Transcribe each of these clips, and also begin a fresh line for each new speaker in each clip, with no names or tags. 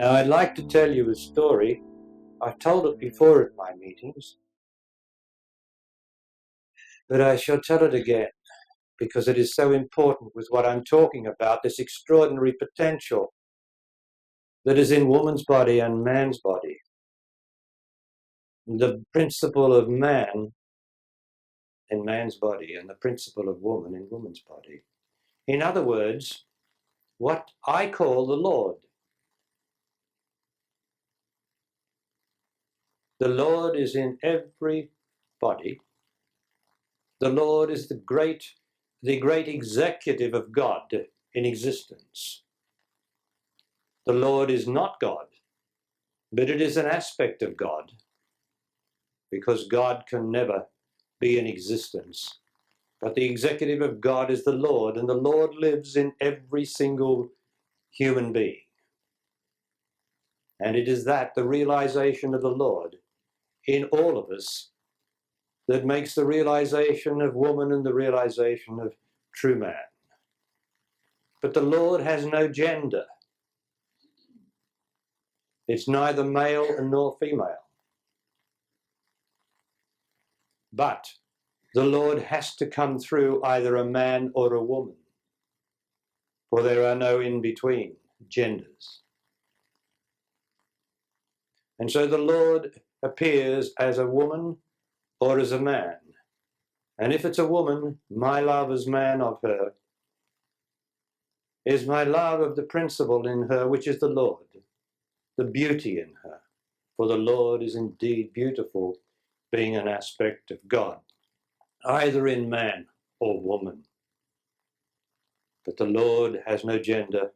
Now, I'd like to tell you a story. I've told it before at my meetings, but I shall tell it again because it is so important with what I'm talking about, this extraordinary potential that is in woman's body and man's body. The principle of man in man's body and the principle of woman in woman's body. In other words, what I call the Lord. The Lord is in every body. The Lord is the great executive of God in existence. The Lord is not God, but it is an aspect of God, because God can never be in existence. But the executive of God is the Lord, and the Lord lives in every single human being. And it is that, the realization of the Lord in all of us, that makes the realization of woman and the realization of true man. But the Lord has no gender. It's neither male nor female. But the Lord has to come through either a man or a woman, for there are no in-between genders. And so the Lord appears as a woman or as a man. And if it's a woman, my love as man of her is my love of the principle in her, which is the Lord, the beauty in her. For the Lord is indeed beautiful, being an aspect of God, either in man or woman. But the Lord has no gender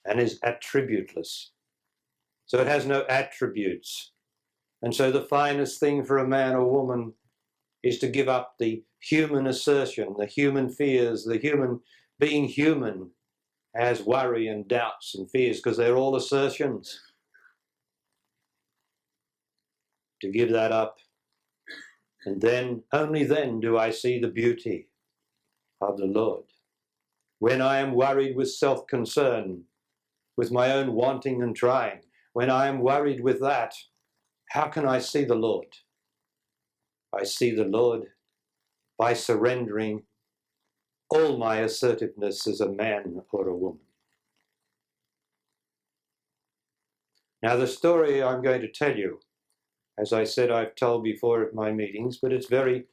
and is attributeless. So it has no attributes. And so the finest thing for a man or woman is to give up the human assertion, the human fears, the human being human has worry and doubts and fears, because they're all assertions. To give that up. And then, only then do I see the beauty of the Lord. When I am worried with self-concern, with my own wanting and trying, when I am worried with that, how can I see the Lord? I see the Lord by surrendering all my assertiveness as a man or a woman. Now, the story I'm going to tell you, as I said, I've told before at my meetings, but it's very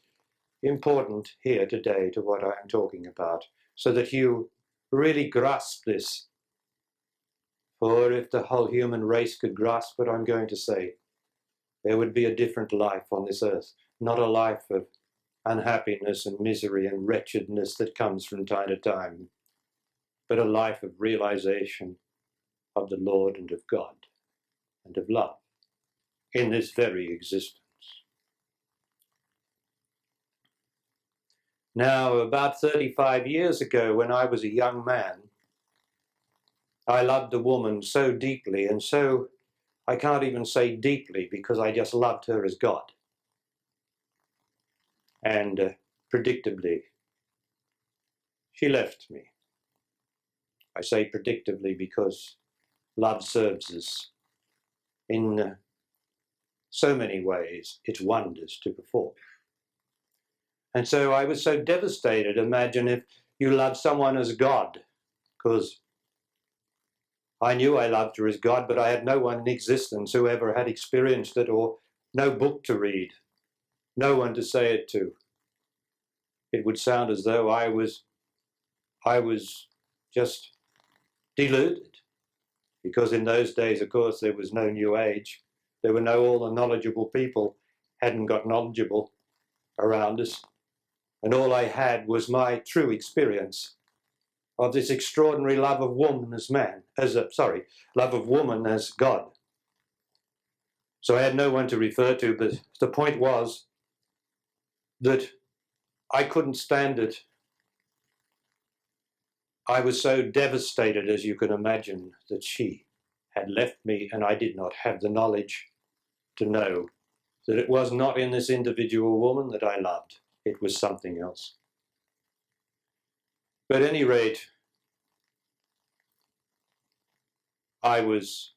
important here today to what I'm talking about, so that you really grasp this. For if the whole human race could grasp what I'm going to say, there would be a different life on this earth, not a life of unhappiness and misery and wretchedness that comes from time to time, but a life of realization of the Lord and of God and of love in this very existence. Now, about 35 years ago, when I was a young man, I loved a woman so deeply, and so, I can't even say deeply, because I just loved her as God. And predictably, she left me. I say predictably because love serves us in so many ways, its wonders to perform. And so I was so devastated. Imagine if you love someone as God, because I knew I loved her as God, but I had no one in existence who ever had experienced it, or no book to read, no one to say it to. It would sound as though I was just deluded, because in those days, of course, there was no New Age. There were all the knowledgeable people hadn't got knowledgeable around us. And all I had was my true experience of this extraordinary love of woman as man, love of woman as God. So I had no one to refer to, but the point was that I couldn't stand it. I was so devastated, as you can imagine, that she had left me, and I did not have the knowledge to know that it was not in this individual woman that I loved. It was something else. But at any rate, I was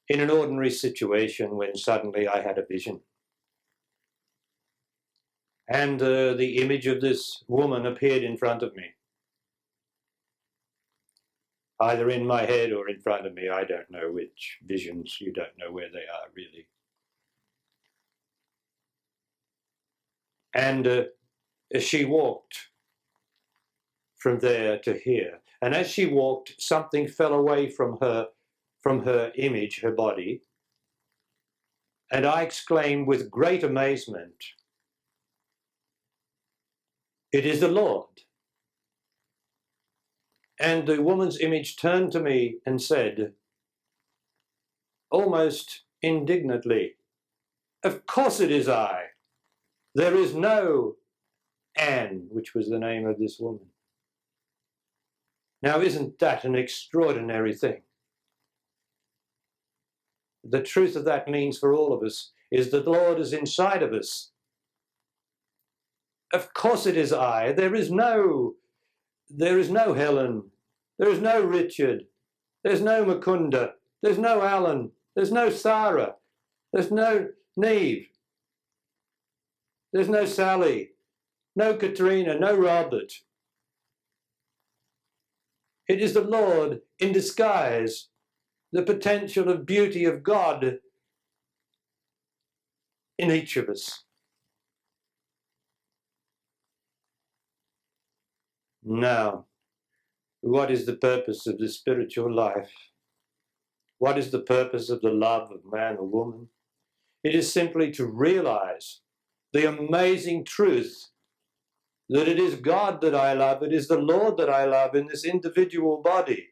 in an ordinary situation when suddenly I had a vision. And the image of this woman appeared in front of me. Either in my head or in front of me. I don't know which visions. You don't know where they are, really. And she walked from there to here. And as she walked, something fell away from her image, her body. And I exclaimed with great amazement, "It is the Lord." And the woman's image turned to me and said, almost indignantly, "Of course it is I. There is no Anne," which was the name of this woman. Now, isn't that an extraordinary thing? The truth of that means for all of us is that the Lord is inside of us. Of course it is I. There is no Helen. There is no Richard. There's no Mukunda. There's no Alan. There's no Sarah. There's no Neve. There's no Sally. No Katrina. No Robert. It is the Lord in disguise, the potential of beauty of God in each of us. Now, what is the purpose of the spiritual life? What is the purpose of the love of man or woman? It is simply to realize the amazing truth that it is God that I love, it is the Lord that I love in this individual body.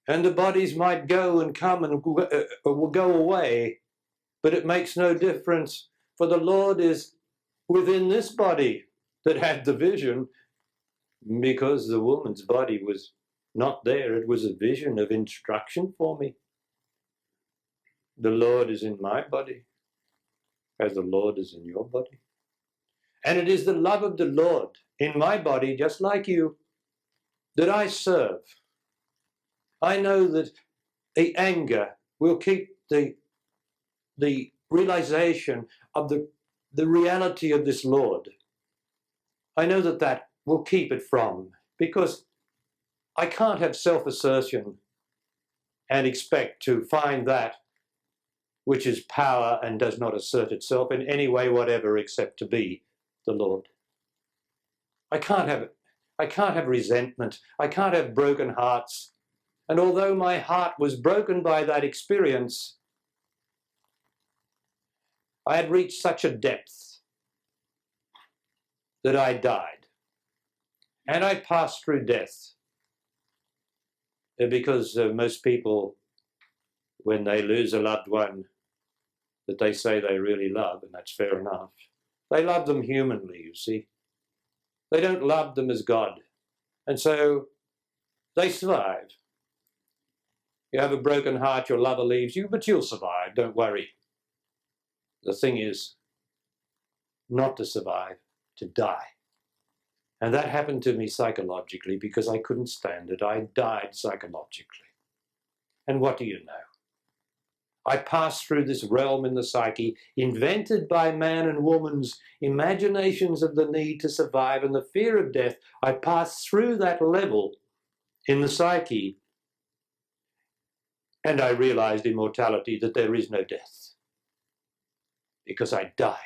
And the bodies might go and come and will go away, but it makes no difference, for the Lord is within this body that had the vision, because the woman's body was not there. It was a vision of instruction for me. The Lord is in my body, as the Lord is in your body. And it is the love of the Lord in my body, just like you, that I serve. I know that the anger will keep the realization of the reality of this Lord. I know that that will keep it from, because I can't have self-assertion and expect to find that which is power and does not assert itself in any way whatever except to be the Lord. I can't have resentment. I can't have broken hearts. And although my heart was broken by that experience, I had reached such a depth that I died. And I passed through death. Because most people, when they lose a loved one that they say they really love, and that's fair enough, they love them humanly, you see. They don't love them as God. And so they survive. You have a broken heart, your lover leaves you, but you'll survive, don't worry. The thing is not to survive, to die. And that happened to me psychologically because I couldn't stand it. I died psychologically. And what do you know? I passed through this realm in the psyche, invented by man and woman's imaginations of the need to survive and the fear of death. I passed through that level in the psyche, and I realized immortality, that there is no death, because I died.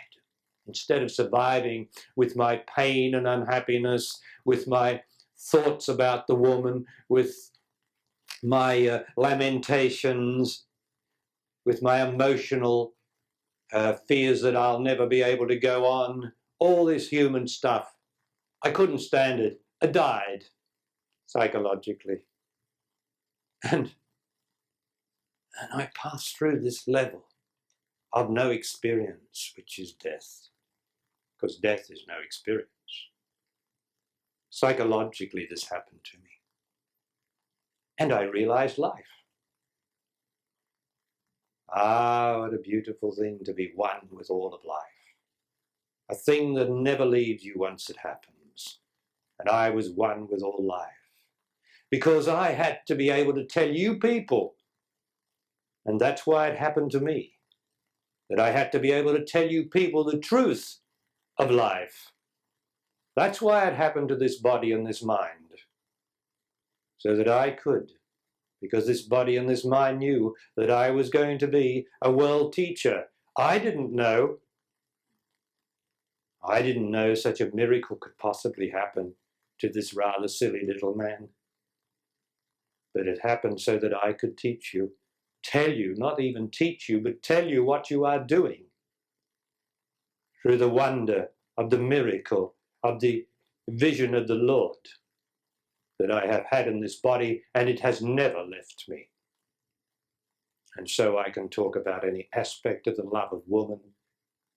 Instead of surviving with my pain and unhappiness, with my thoughts about the woman, with my lamentations, with my emotional fears that I'll never be able to go on, all this human stuff, I couldn't stand it. I died psychologically. And I passed through this level of no experience, which is death, because death is no experience. Psychologically, this happened to me. And I realized life. Ah, what a beautiful thing to be one with all of life. A thing that never leaves you once it happens. And I was one with all life. Because I had to be able to tell you people And that's why it happened to me, that I had to be able to tell you people the truth of life. That's why it happened to this body and this mind, so that I could, because this body and this mind knew that I was going to be a world teacher. I didn't know such a miracle could possibly happen to this rather silly little man. But it happened so that I could teach you, tell you, not even teach you, but tell you what you are doing through the wonder of the miracle of the vision of the Lord that I have had in this body, and it has never left me. And so I can talk about any aspect of the love of woman,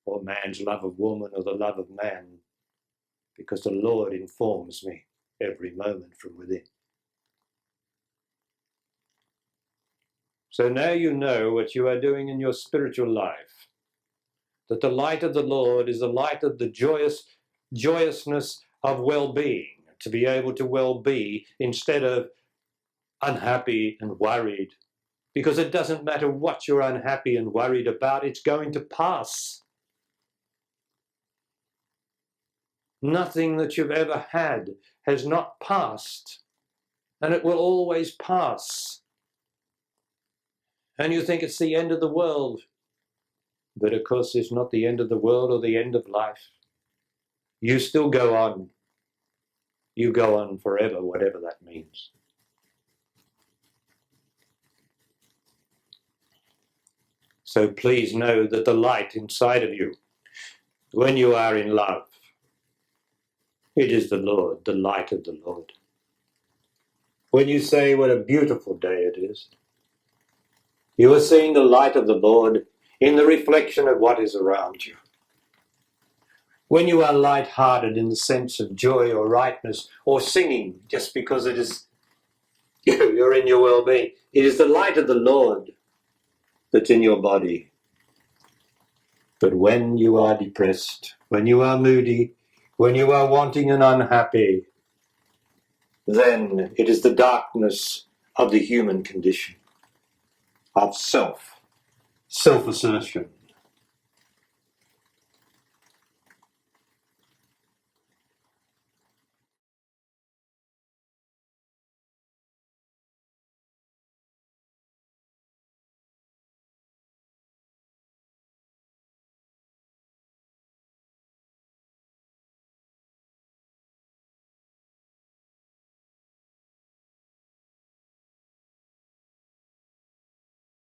or man's love of woman, or the love of man, because the Lord informs me every moment from within. So now you know what you are doing in your spiritual life, that the light of the Lord is the light of the joyousness of well-being, to be able to well-be instead of unhappy and worried, because it doesn't matter what you're unhappy and worried about, it's going to pass. Nothing that you've ever had has not passed, and it will always pass. And you think it's the end of the world, but of course it's not the end of the world or the end of life. You still go on. You go on forever, whatever that means. So please know that the light inside of you, when you are in love, it is the Lord, the light of the Lord. When you say what a beautiful day it is, you are seeing the light of the Lord in the reflection of what is around you. When you are light-hearted in the sense of joy or rightness, or singing just because it is you're in your well-being, it is the light of the Lord that's in your body. But when you are depressed, when you are moody, when you are wanting and unhappy, then it is the darkness of the human condition, of self-assertion,